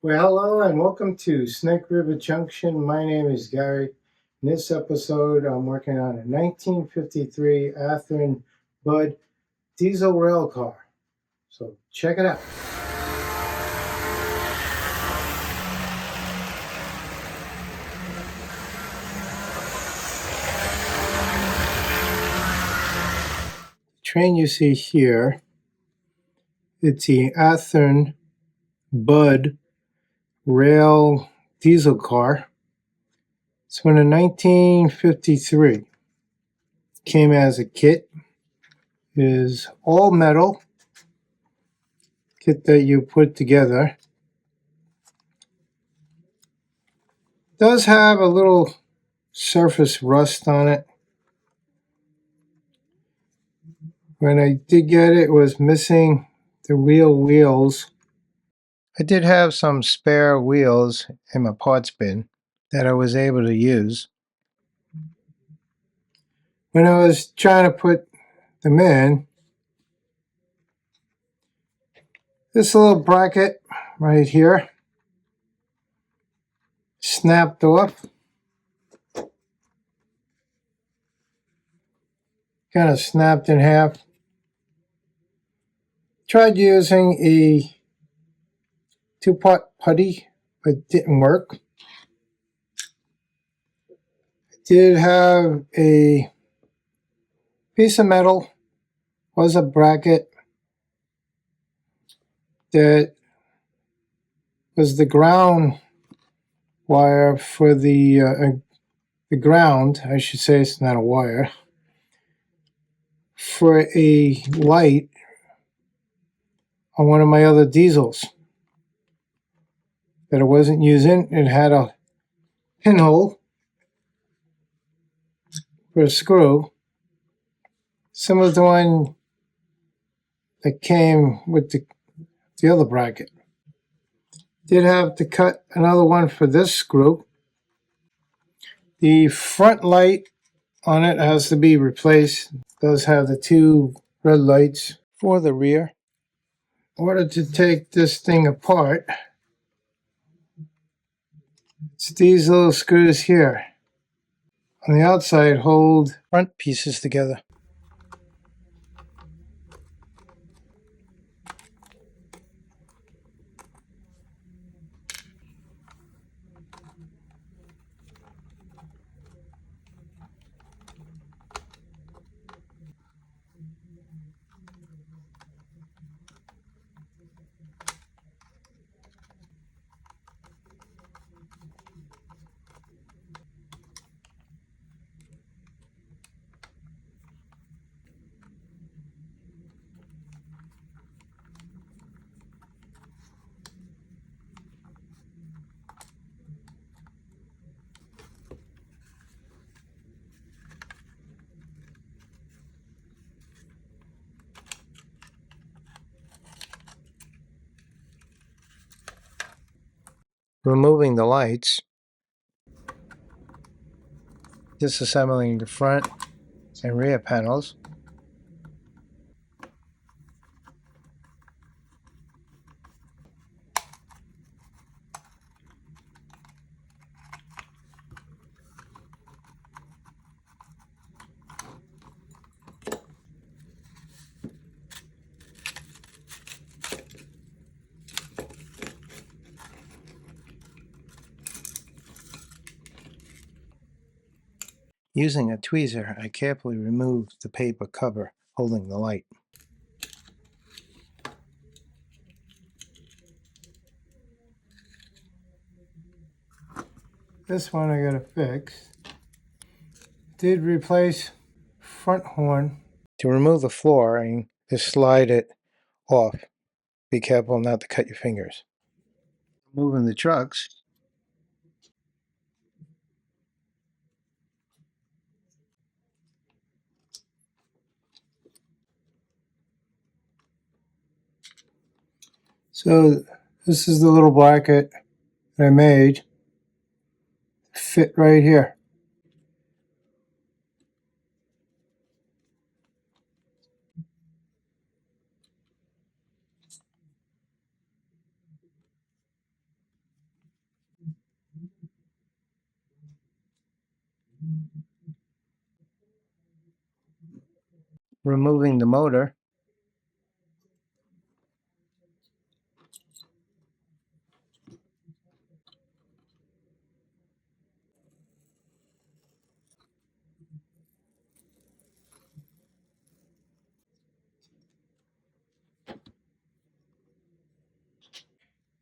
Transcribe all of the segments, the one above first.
Well, hello and welcome to Snake River Junction. My name is Gary. In this episode, I'm working on a 1953 Athearn Bud diesel rail car. So check it out. The train you see here, it's the Athearn Bud rail diesel car. It's from 1953. Came as a kit. It is all metal kit that you put together. Does have a little surface rust on it. When I did get it, it was missing the real wheels. I did have some spare wheels in my parts bin that I was able to use. When I was trying to put them in, this little bracket right here snapped off. Kind of snapped in half. Tried using a two-part putty, but it didn't work. I did have a piece of metal, was a bracket that was the ground wire for the ground, I should say, it's not a wire, for a light on one of my other diesels that I wasn't using. It had a pinhole for a screw, similar to the one that came with the other bracket. Did have to cut another one for this screw. The front light on it has to be replaced. It does have the two red lights for the rear. In order to take this thing apart, it's these little screws here on the outside hold front pieces together. Removing the lights, disassembling the front and rear panels. Using a tweezer, I carefully removed the paper cover holding the light. This one I gotta fix. Did replace front horn. To remove the flooring, just slide it off. Be careful not to cut your fingers. Moving the trucks. So this is the little bracket that I made. Fit right here. removing the motor.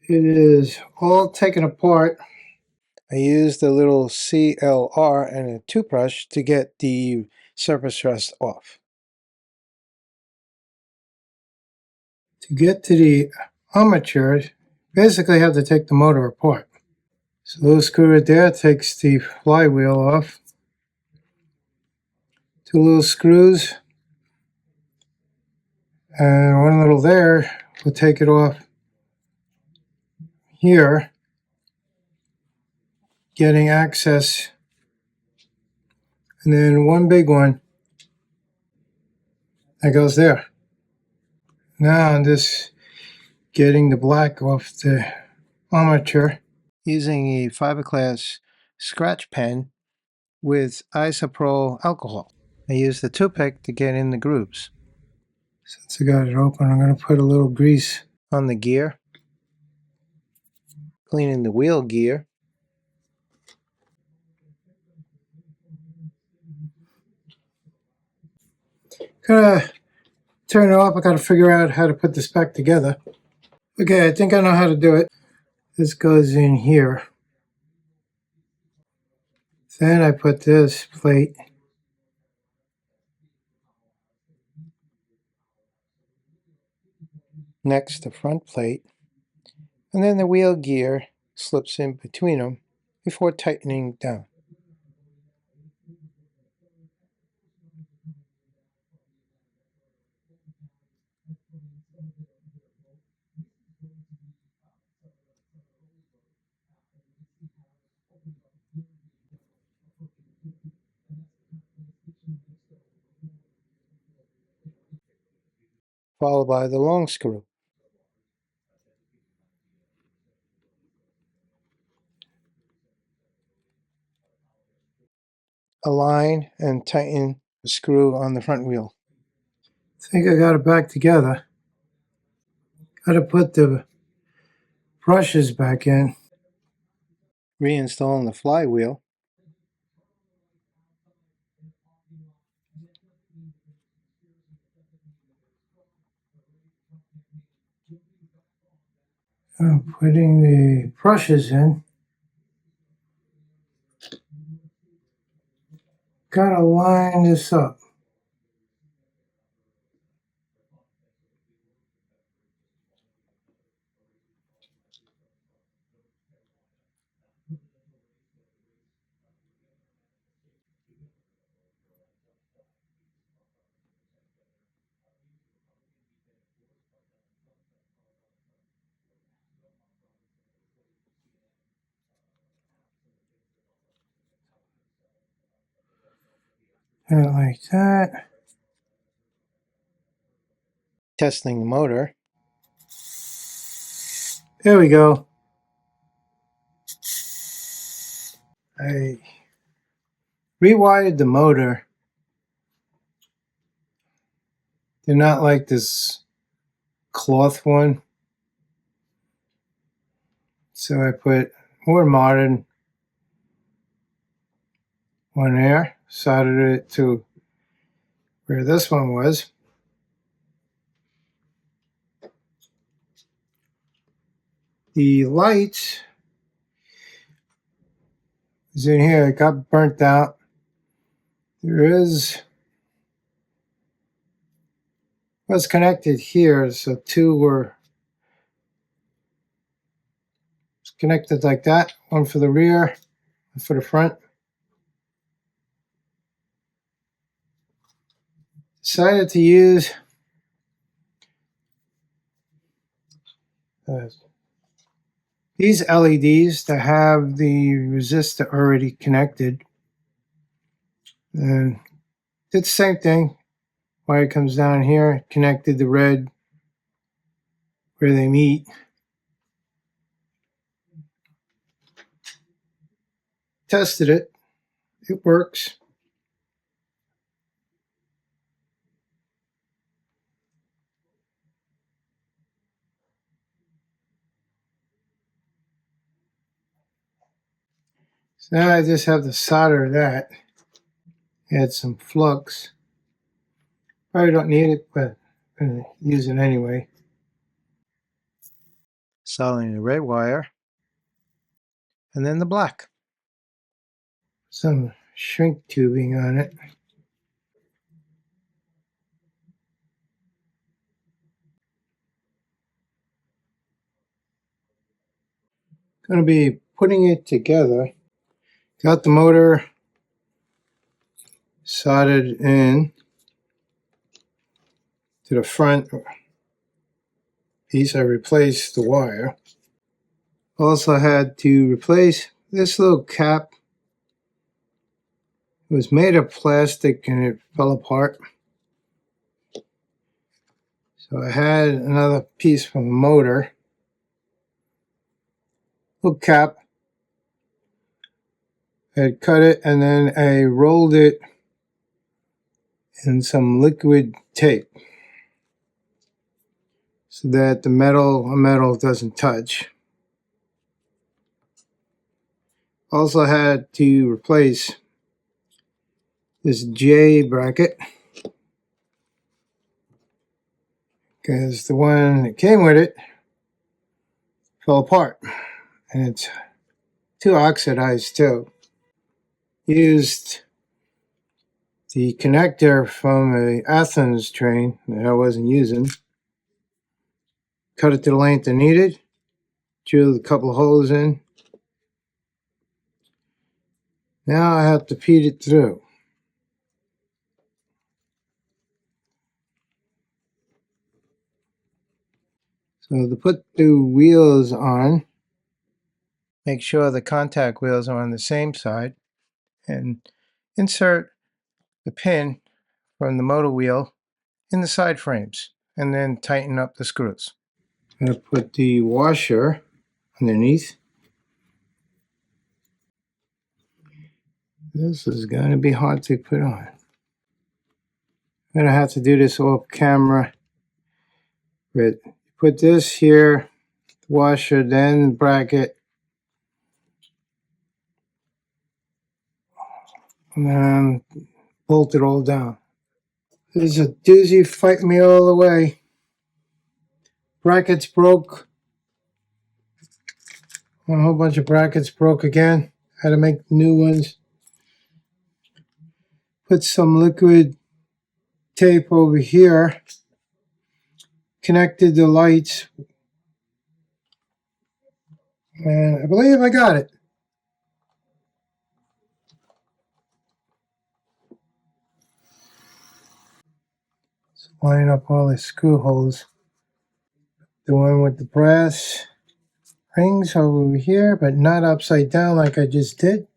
It is all taken apart. I used a little CLR and a toothbrush to get the surface rust off. To get to the armature, basically have to take the motor apart. So the little screw right there takes the flywheel off. Two little screws and one little there will take it off here, getting access, and then one big one that goes there. Now I'm just getting the black off the armature using a fiberglass scratch pen with isopropyl alcohol. I use the toothpick to get in the grooves. Since I got it open, I'm going to put a little grease on the gear, cleaning the wheel gear. Gotta turn it off. I gotta figure out how to put this back together. Okay, I think I know how to do it. This goes in here. Then I put this plate next to front plate, and then the wheel gear slips in between them before tightening down. Followed by the long screw. Align and tighten the screw on the front wheel. I think I got it back together. Got to put the brushes back in. Reinstalling the flywheel. I'm putting the brushes in. Gotta line this up. And like that. Testing the motor. There we go. I rewired the motor. They're not like this cloth one. So I put more modern one there, soldered it to where this one was. The light is in here. It got burnt out. There is was connected here, so two were connected like that. One for the rear, one for the front. Decided to use these LEDs that have the resistor already connected. And did the same thing. Wire comes down here, connected the red where they meet. Tested it. It works. So now I just have to solder that. Add some flux. Probably don't need it, but I'm going to use it anyway. Soldering the red wire. And then the black. Some shrink tubing on it. Going to be putting it together. Got the motor soldered in to the front piece. I replaced the wire. Also had to replace this little cap. It was made of plastic and it fell apart. So I had another piece from the motor. Little cap. I cut it and then I rolled it in some liquid tape so that the metal doesn't touch. Also had to replace this J bracket because the one that came with it fell apart and it's too oxidized too. Used the connector from a Athearn train that I wasn't using. Cut it to the length I needed. Drilled a couple of holes in. Now I have to feed it through. So to put the wheels on, make sure the contact wheels are on the same side and insert the pin from the motor wheel in the side frames and then tighten up the screws. I'm going to put the washer underneath. This is going to be hard to put on. I'm going to have to do this off camera. But put this here, washer, then bracket, and then bolt it all down. This is a doozy, fighting me all the way. Brackets broke. A whole bunch of brackets broke again. Had to make new ones. Put some liquid tape over here. Connected the lights. And I believe I got it. Let's line up all the screw holes. The one with the brass rings over here, but not upside down like I just did.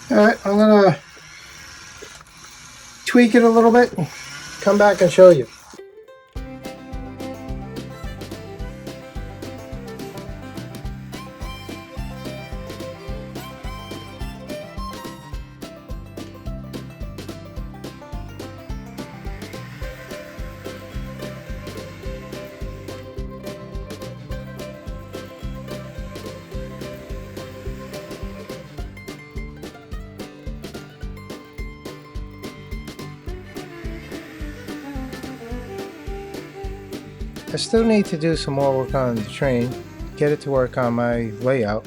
Alright, I'm going to tweak it a little bit, come back and show you. I still need to do some more work on the train, get it to work on my layout.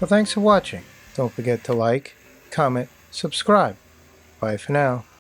Well, thanks for watching. Don't forget to like, comment, subscribe. Bye for now.